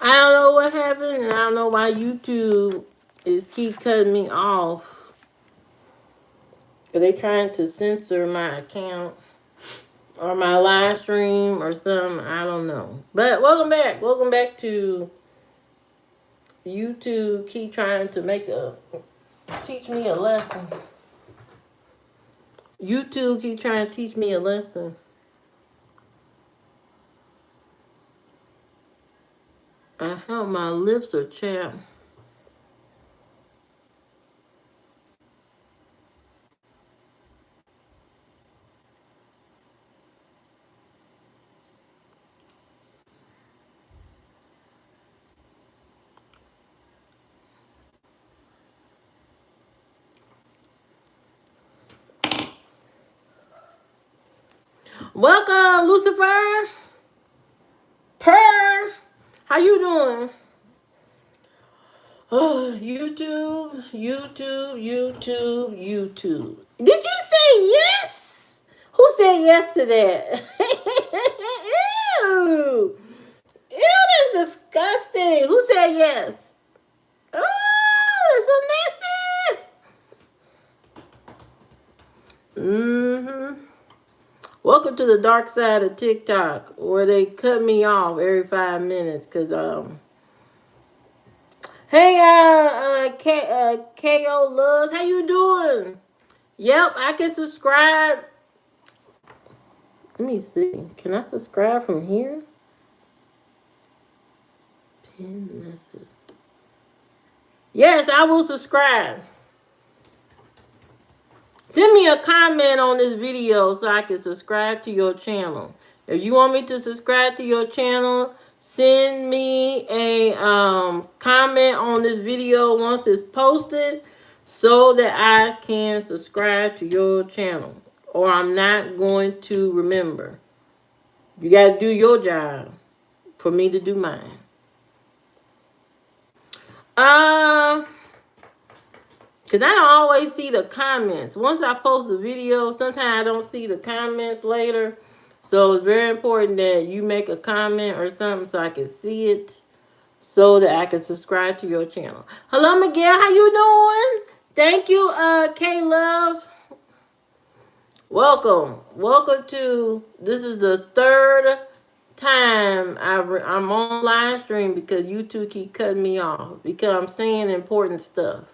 I don't know what happened, and I don't know why YouTube is keep cutting me off. Are they trying to censor my account or my live stream or something? I don't know. But welcome back. Welcome back to YouTube. Keep trying to teach me a lesson. YouTube keep trying to teach me a lesson. I hope my lips are chapped. Welcome, Lucifer. Purr. How you doing? Oh, YouTube, YouTube, YouTube, YouTube. Did you say yes? Who said yes to that? Ew. Ew, that's disgusting. Who said yes? Oh, it's so nasty. Mm-hmm. Welcome to the dark side of TikTok, where they cut me off every 5 minutes, hey, KO Loves, how you doing? Yep, I can subscribe. Let me see. Can I subscribe from here? Pin message. Yes, I will subscribe. Send me a comment on this video so I can subscribe to your channel. If you want me to subscribe to your channel, send me a comment on this video once it's posted so that I can subscribe to your channel. Or I'm not going to remember. You got to do your job for me to do mine. Because I don't always see the comments. Once I post the video, sometimes I don't see the comments later. So it's very important that you make a comment or something so I can see it, so that I can subscribe to your channel. Hello, Miguel. How you doing? Thank you, K Loves. Welcome. Welcome to, this is the third time I'm on live stream because YouTube keep cutting me off because I'm saying important stuff.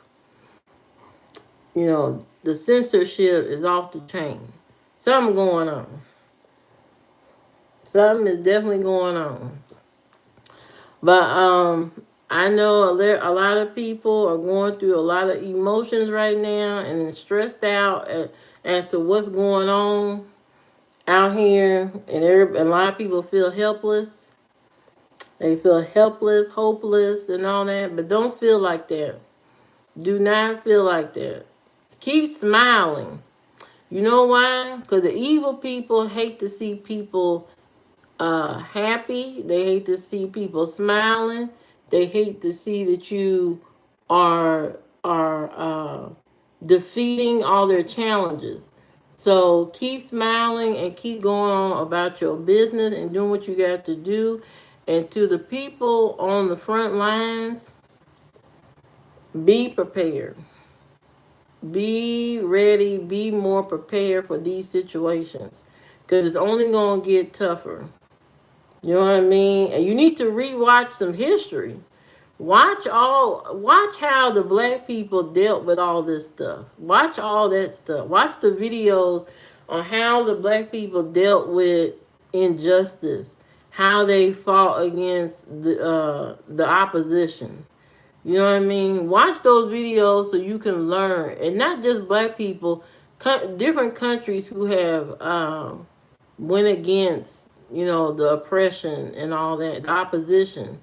You know, the censorship is off the chain. Something going on. Something is definitely going on. But I know a lot of people are going through a lot of emotions right now and stressed out as to what's going on out here. And a lot of people feel helpless. They feel helpless, hopeless, and all that. But don't feel like that. Do not feel like that. Keep smiling. You know why? Because the evil people hate to see people happy. They hate to see people smiling. They hate to see that you are defeating all their challenges. So keep smiling and keep going on about your business and doing what you got to do. And to the people on the front lines, be prepared. Be ready. Be more prepared for these situations. Because it's only going to get tougher. You know what I mean? And you need to rewatch some history. Watch how the black people dealt with all this stuff. Watch all that stuff. Watch the videos on how the black people dealt with injustice, how they fought against the opposition. You know what I mean? Watch those videos so you can learn, and not just black people, different countries who have went against the oppression and all that, the opposition.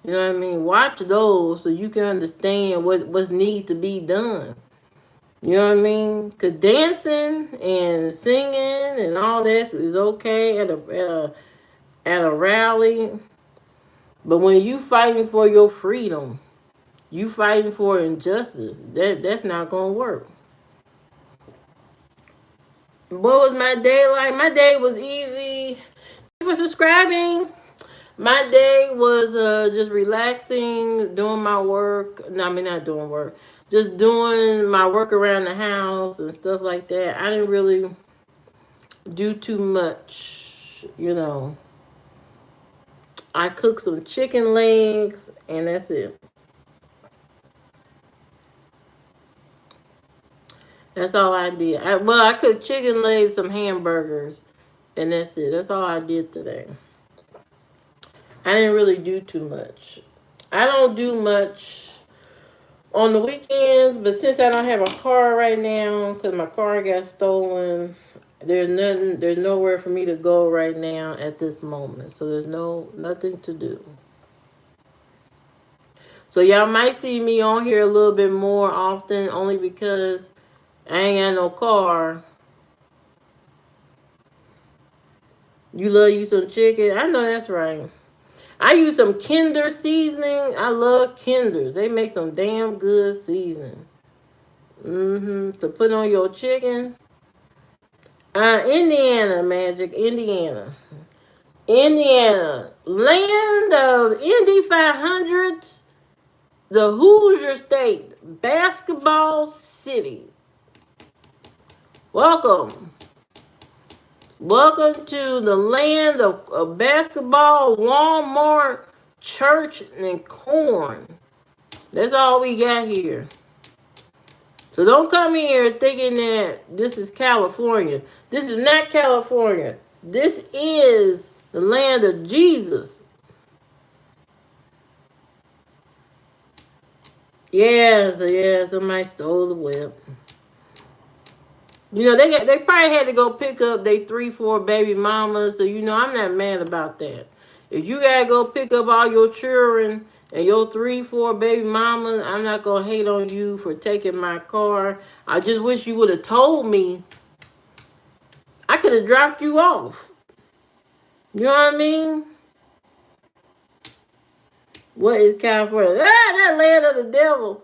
You know what I mean? Watch those so you can understand what needs to be done. You know what I mean? Because dancing and singing and all that is okay at a rally, but when you fighting for your freedom, you fighting for injustice, that's not gonna work. What was my day like? My day was easy. Thank you for subscribing. My day was just relaxing, doing my work. No, I mean not doing work. Just doing my work around the house and stuff like that. I didn't really do too much. I cooked some chicken legs and that's it. That's all I did. I cooked chicken legs, some hamburgers, and that's it. That's all I did today. I didn't really do too much. I don't do much on the weekends, but since I don't have a car right now because my car got stolen, there's nowhere for me to go right now at this moment. So there's nothing to do. So y'all might see me on here a little bit more often only because I ain't got no car. You love you some chicken? I know that's right. I use some Kinder seasoning. I love Kinders. They make some damn good seasoning. To put on your chicken. Indiana, Magic. Indiana. Indiana. Land of Indy 500. The Hoosier State. Basketball City. Welcome. Welcome to the land of basketball, Walmart, church, and corn. That's all we got here. So don't come here thinking that this is California. This is not California. This is the land of Jesus. Yeah, somebody stole the whip. They probably had to go pick up their 3, 4 baby mamas. So I'm not mad about that. If you gotta go pick up all your children and your 3, 4 baby mamas, I'm not gonna hate on you for taking my car. I just wish you would have told me. I could have dropped you off. You know what I mean? What is California? That land of the devil.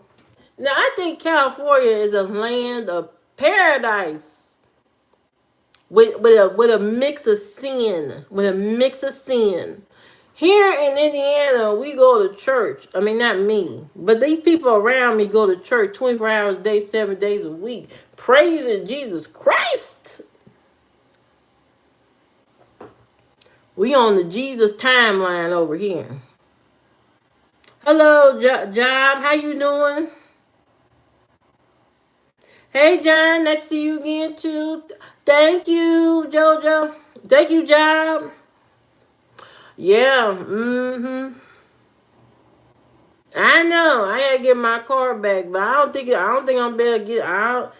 Now I think California is a land of paradise. With a mix of sin. With a mix of sin. Here in Indiana, we go to church. I mean, not me, but these people around me go to church 24 hours a day, 7 days a week, praising Jesus Christ. We on the Jesus timeline over here. Hello, Job. How you doing? Hey, John. Nice to see you again, too. Thank you, JoJo. Thank you, Job. Yeah, I know. I gotta get my car back, but I don't think I'm better get out.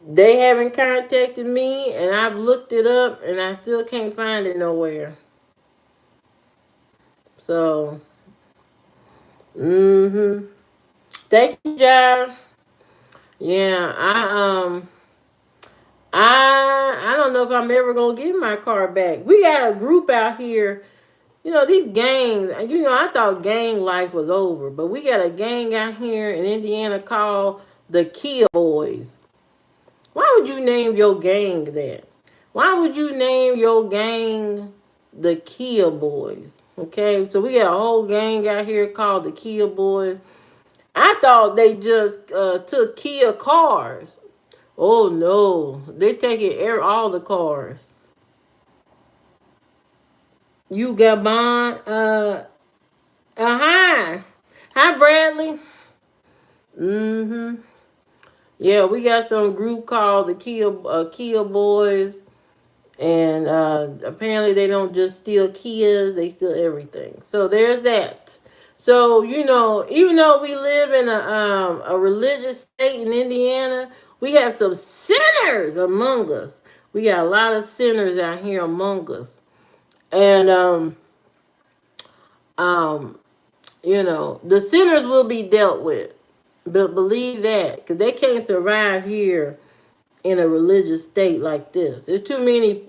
They haven't contacted me, and I've looked it up, and I still can't find it nowhere. So, thank you, John. Yeah, I don't know if I'm ever gonna get my car back. We got a group out here. These gangs. I thought gang life was over, but we got a gang out here in Indiana called the Kia Boys. Why would you name your gang that? Why would you name your gang the Kia Boys? Okay, so we got a whole gang out here called the Kia Boys. I thought they just took Kia cars. Oh no, they're taking all the cars. You got Bond. Hi. Hi, Bradley. Mm-hmm. Yeah, we got some group called the Kia Boys, and apparently they don't just steal Kias; they steal everything. So there's that. So even though we live in a religious state in Indiana, we have some sinners among us. We got a lot of sinners out here among us, and um, the sinners will be dealt with. But believe that, because they can't survive here in a religious state like this. There's too many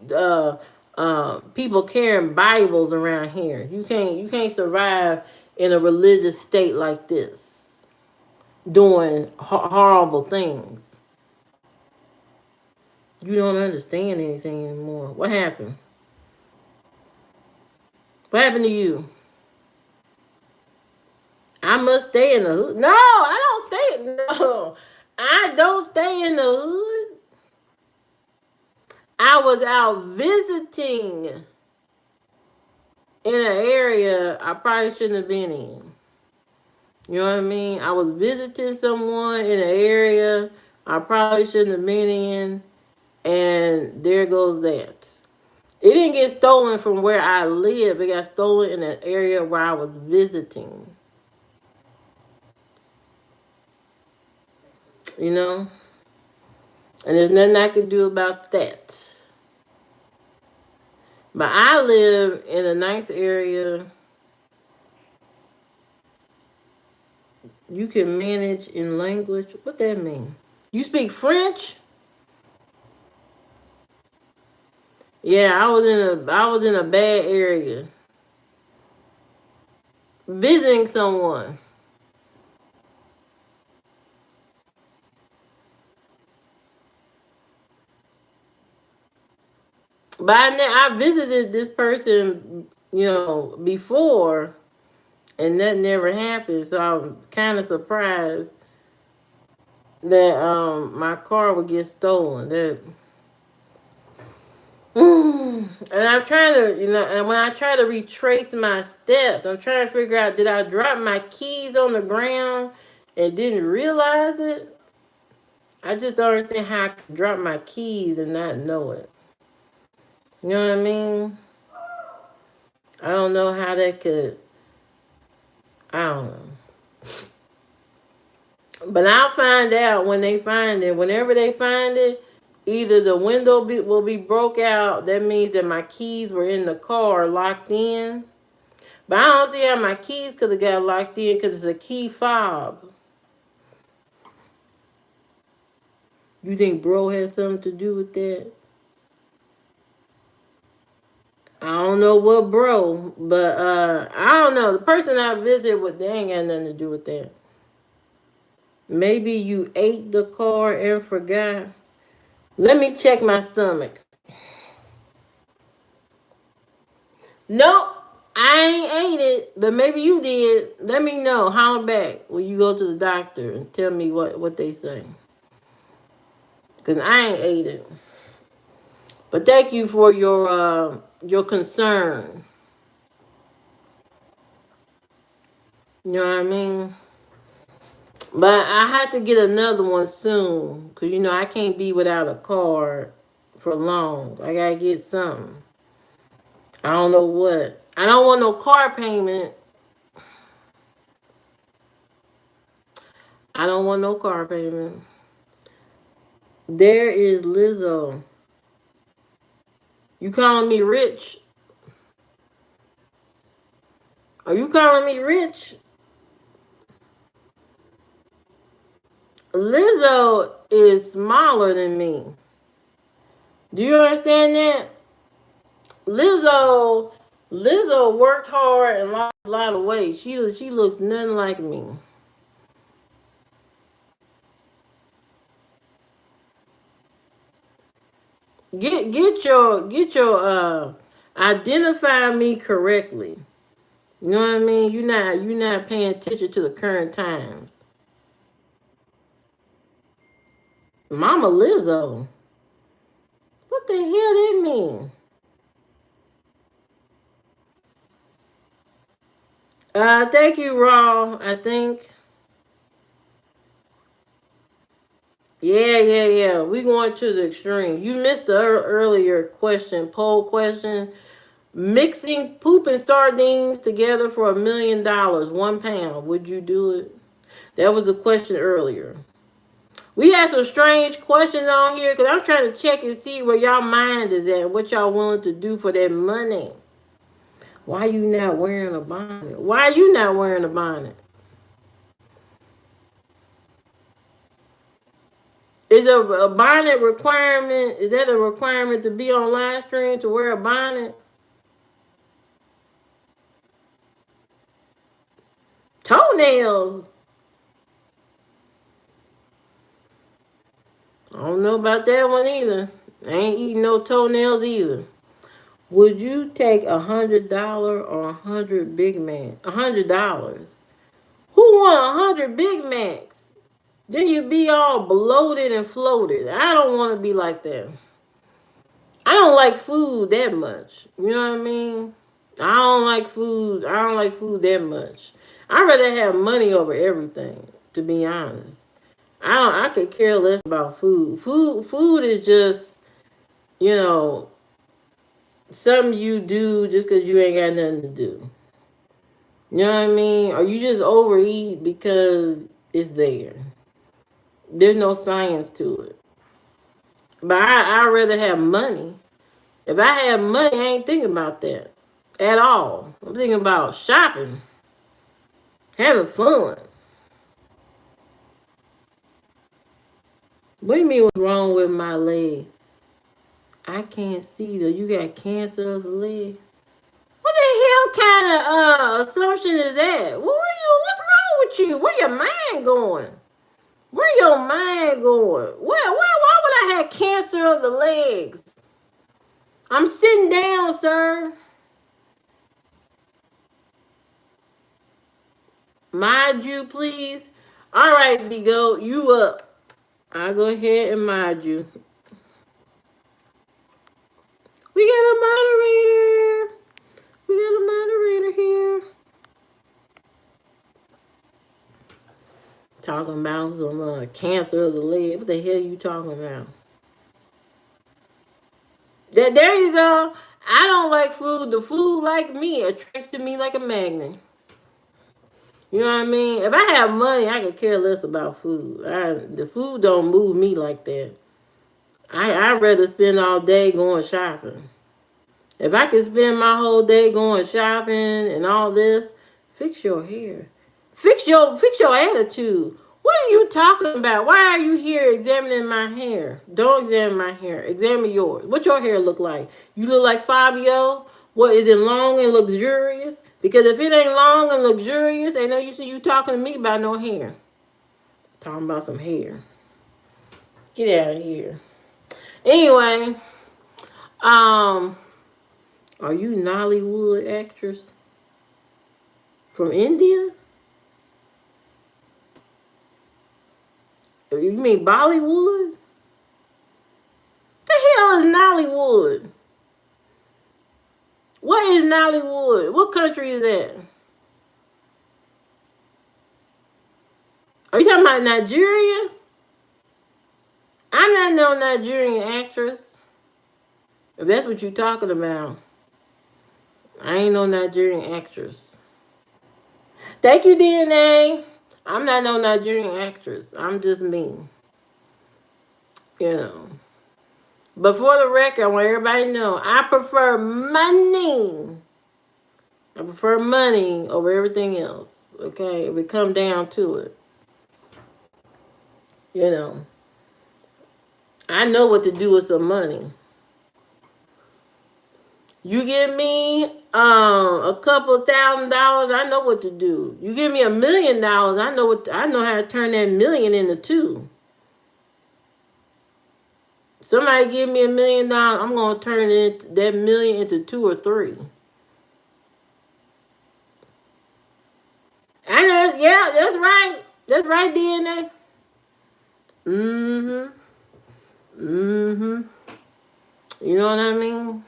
people carrying Bibles around here. You can't survive in a religious state like this, doing horrible things. You don't understand anything anymore. What happened? What happened to you? I must stay in the hood. No, I don't stay. No, I don't stay in the hood. I was out visiting in an area I probably shouldn't have been in. You know what I mean? I was visiting someone in an area I probably shouldn't have been in, and there goes that. It didn't get stolen from where I live. It got stolen in an area where I was visiting. You know? And there's nothing I can do about that. But I live in a nice area. You can manage in language. What that mean? You speak French? Yeah, I was in a bad area. Visiting someone. But I visited this person, before, and that never happened. So I'm kind of surprised that my car would get stolen. That and I'm trying to, and when I try to retrace my steps, I'm trying to figure out, did I drop my keys on the ground and didn't realize it? I just don't understand how I could drop my keys and not know it. You know what I mean? I don't know how that could. I don't know. But I'll find out when they find it. Whenever they find it, either the window will be broke out. That means that my keys were in the car locked in. But I don't see how my keys could have got locked in because it's a key fob. You think bro has something to do with that? I don't know what bro, but I don't know. The person I visit with, they ain't got nothing to do with that. Maybe you ate the car and forgot. Let me check my stomach. Nope, I ain't ate it, but maybe you did. Let me know. Holler back when you go to the doctor and tell me what they say. Cause I ain't ate it. But thank you for your concern. You know what I mean? But I have to get another one soon. Cause I can't be without a car for long. I gotta get something. I don't know what. I don't want no car payment. I don't want no car payment. There is Lizzo. You calling me rich? Are you calling me rich? Lizzo is smaller than me. Do you understand that? Lizzo Lizzo worked hard and lost a lot of weight. She looks nothing like me. Get your identify me correctly. You know what I mean? You're not paying attention to the current times. Mama Lizzo. What the hell that mean? Thank you, Raw. I think. Yeah. We going to the extreme. You missed the earlier question, poll question. Mixing poop and sardines together for $1 million, 1 pound. Would you do it? That was the question earlier. We had some strange questions on here because I'm trying to check and see where y'all mind is at, what y'all willing to do for that money. Why you not wearing a bonnet? Why you not wearing a bonnet? Is a bonnet requirement? Is that a requirement to be on live stream to wear a bonnet? Toenails. I don't know about that one either. I ain't eating no toenails either. Would you take $100 or 100 Big Mac? $100. Who want 100 Big Macs? Then you be all bloated and floated. I don't want to be like that. I don't like food that much. You know what I mean? I don't like food. I don't like food that much. I'd rather have money over everything, to be honest. I could care less about food. Food is just, you know, something you do just because you ain't got nothing to do. You know what I mean? Or you just overeat because it's there. There's no science to it. But I'd rather have money. If I have money, I ain't thinking about that at all. I'm thinking about shopping, having fun. What do you mean what's wrong with my leg? I can't see though. You got cancer of the leg. What the hell kind of assumption is that? What's wrong with you? Where your mind going? Where your mind going? Why would I have cancer of the legs? I'm sitting down, sir. Mind you, please. All right, Vigo, you up. I'll go ahead and mind you. We got a moderator. We got a moderator here. Talking about some cancer of the leg. What the hell you talking about? There you go. I don't like food. The food like me attracted me like a magnet. You know what I mean? If I have money, I could care less about food. The food don't move me like that. I'd rather spend all day going shopping. If I could spend my whole day going shopping and all this, fix your hair. Fix your attitude. What are you talking about? Why are you here examining my hair? Don't examine my hair. Examine yours. What your hair look like? You look like Fabio? What is it, long and luxurious? Because if it ain't long and luxurious, ain't no use in you talking to me about no hair. Talking about some hair. Get out of here. Anyway, um, are you Nollywood actress from India? You mean Bollywood? The hell is Nollywood? What is Nollywood? What country is that? Are you talking about Nigeria? I'm not no Nigerian actress. If that's what you're talking about, I ain't no Nigerian actress. Thank you, DNA. I'm not no Nigerian actress. I'm just me. You know. But for the record, I want everybody to know I prefer money. I prefer money over everything else. Okay? If it come down to it. You know. I know what to do with some money. You give me a couple $1,000, I know what to do. You give me $1 million, I know how to turn that million into two. Somebody give me $1 million, I'm gonna turn that million into two or three. Yeah, that's right. That's right, DNA. Mm-hmm. Mm-hmm. You know what I mean?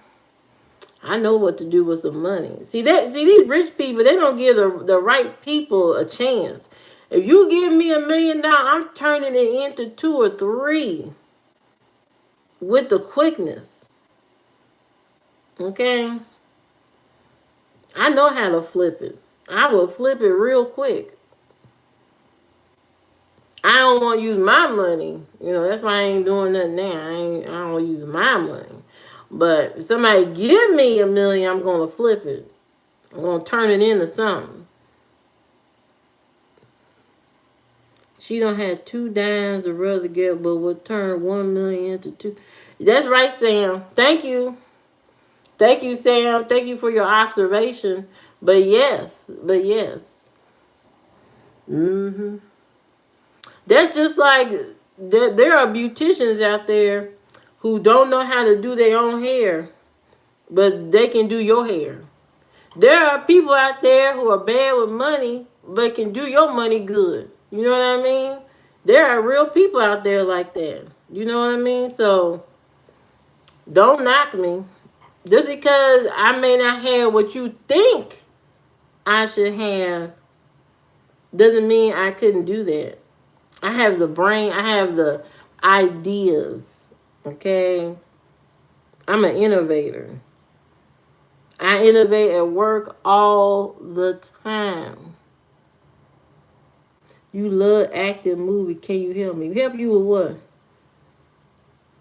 I know what to do with some money. See these rich people, they don't give the right people a chance. If you give me $1 million, I'm turning it into 2 or 3 with the quickness. Okay? I know how to flip it. I will flip it real quick. I don't want to use my money. You know, that's why I ain't doing nothing now. I don't use my money. But if somebody give me $1 million, I'm gonna flip it. I'm gonna turn it into something. She don't have 2 dimes to rub together, but will turn 1 million into 2. That's right, Sam. Thank you. Thank you, Sam. Thank you for your observation. But yes, but yes. Mm-hmm. That's just like there are beauticians out there who don't know how to do their own hair, but they can do your hair. There are people out there who are bad with money, but can do your money good. You know what I mean? There are real people out there like that. You know what I mean? So don't knock me. Just because I may not have what you think I should have doesn't mean I couldn't do that. I have the brain, I have the ideas. Okay? I'm an innovator. I innovate at work all the time. You love acting movie. Can you help me? Help you with what?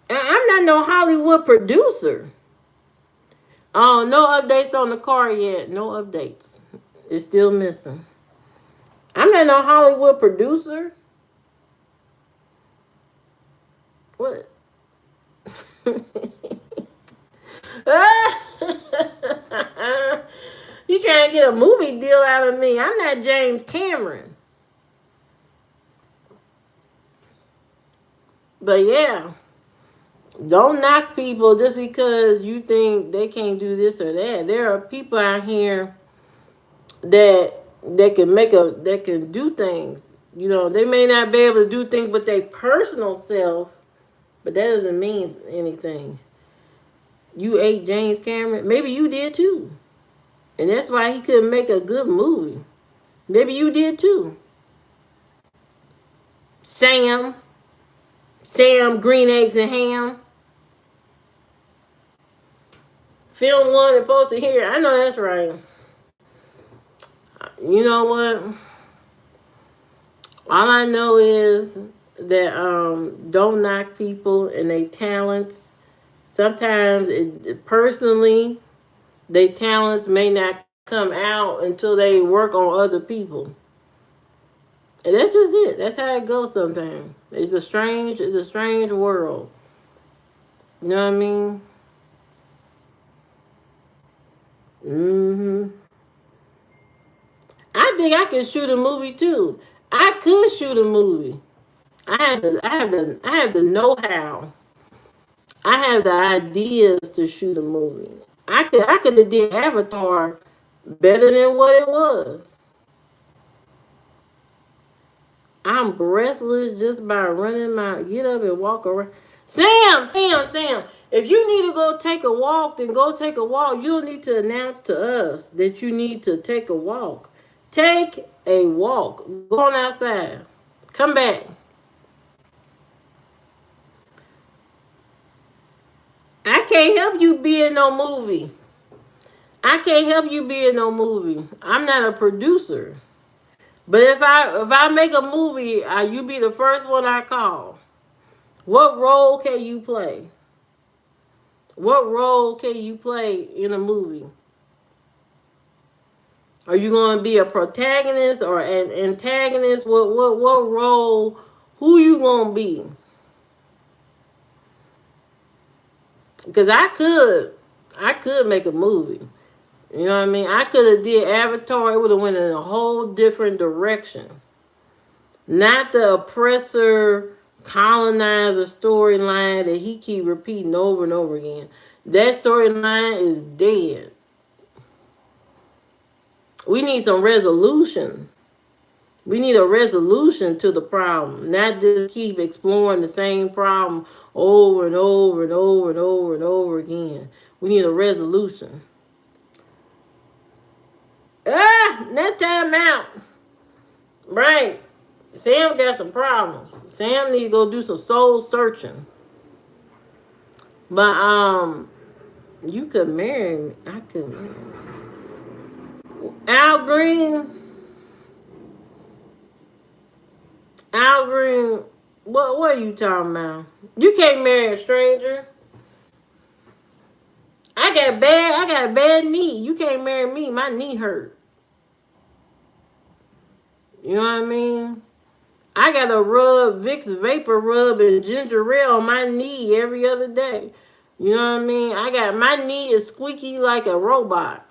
I'm not no Hollywood producer. Oh, no updates on the car yet. No updates. It's still missing. I'm not no Hollywood producer. What? You trying to get a movie deal out of me? I'm not James Cameron. But yeah, don't knock people just because you think they can't do this or that. There are people out here that that can do things. You know, they may not be able to do things with their personal self, but that doesn't mean anything. You ate James Cameron. Maybe you did too. And that's why he couldn't make a good movie. Maybe you did too. Sam. Sam, green eggs and ham. Film one and posted here. I know that's right. You know what? All I know is that don't knock people and their talents. Sometimes personally, their talents may not come out until they work on other people. And that's just it. That's how it goes sometimes. It's a strange world. You know what I mean? Mm-hmm. I think I could shoot a movie too. I could shoot a movie. I have the know-how. I have the ideas to shoot a movie. I could have did Avatar better than what it was. I'm breathless just by running my get up and walk around. Sam. If you need to go take a walk, then go take a walk. You don't need to announce to us that you need to take a walk. Take a walk. Go on outside. Come back. I can't help you be in no movie. I can't help you be in no movie. I'm not a producer. But if I make a movie, you be the first one I call. What role can you play? What role can you play in a movie? Are you going to be a protagonist or an antagonist? What role? Who you going to be? Because I could make a movie. You know what I mean? I could have did Avatar. It would have went in a whole different direction. Not the oppressor colonizer storyline that he keep repeating over and over again. That storyline is dead. We need some resolution. We need a resolution to the problem, not just keep exploring the same problem over and over and over and over and over again. We need a resolution. That time out. Right. Sam got some problems. Sam need to go do some soul searching. But you could marry me. I could marry me. Al Green. Al Green. What are you talking about? You can't marry a stranger. I got a bad knee. You can't marry me. My knee hurt. You know what I mean? I got to rub Vicks Vapor Rub and ginger ale on my knee every other day. You know what I mean? My knee is squeaky like a robot.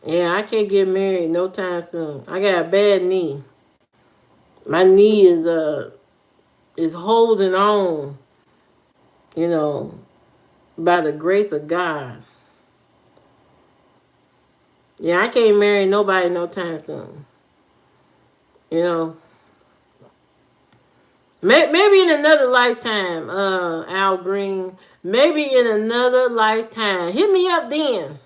Yeah, I can't get married no time soon. I got a bad knee. My knee is holding on, you know, by the grace of God. Yeah, I can't marry nobody no time soon. You know. Maybe in another lifetime, Al Green. Maybe in another lifetime. Hit me up then.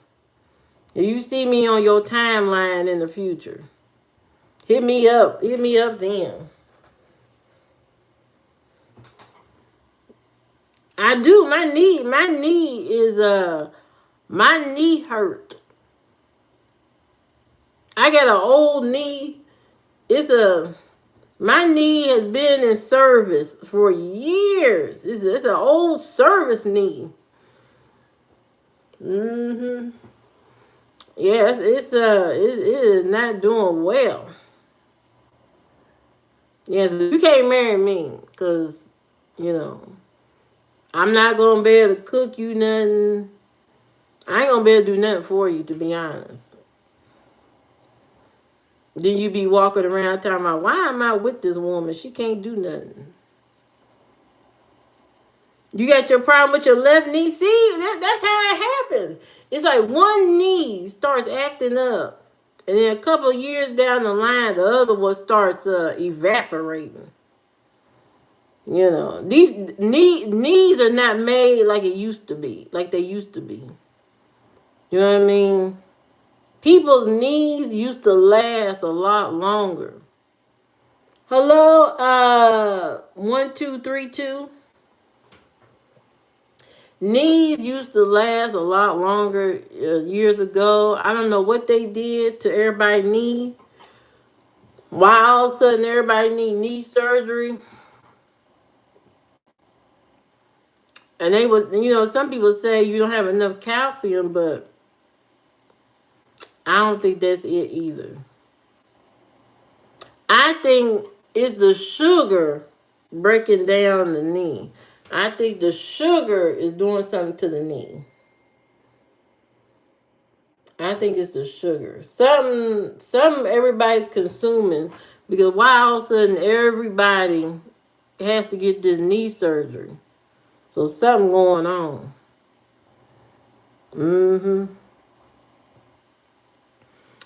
If you see me on your timeline in the future. Hit me up. Hit me up then. I do. My knee hurt. I got an old knee. My knee has been in service for years. It's an old service knee. Yes, it is not doing well. Yes, you can't marry me because, you know, I'm not gonna be able to cook you nothing. I ain't gonna be able to do nothing for you, to be honest. Then you be walking around talking about, why am I with this woman? She can't do nothing. You got your problem with your left knee? See, that's how it happens. It's like one knee starts acting up, and then a couple of years down the line, the other one starts evaporating. You know, these knees are not made like it used to be, like they used to be. You know what I mean? People's knees used to last a lot longer. Hello, 1232. Knees used to last a lot longer years ago. I don't know what they did to everybody's knee. Why all of a sudden everybody need knee surgery? And they was, you know, some people say you don't have enough calcium, but I don't think that's it either. I think it's the sugar breaking down the knee. I think the sugar is doing something to the knee. I think it's the sugar. Something everybody's consuming, because why all of a sudden everybody has to get this knee surgery? So something going on.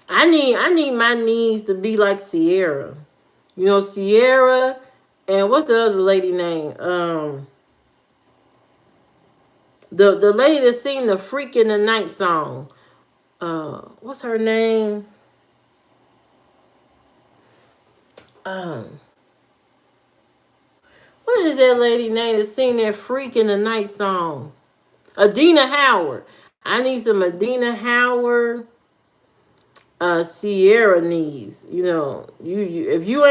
I need my knees to be like Sierra. You know, Sierra, and what's the other lady name? The lady that sing the Freak in the Night song. What's her name? What is that lady name that sing that Freak in the Night song? Adina Howard. I need some Adina Howard, Sierra knees. You know, you if you ain't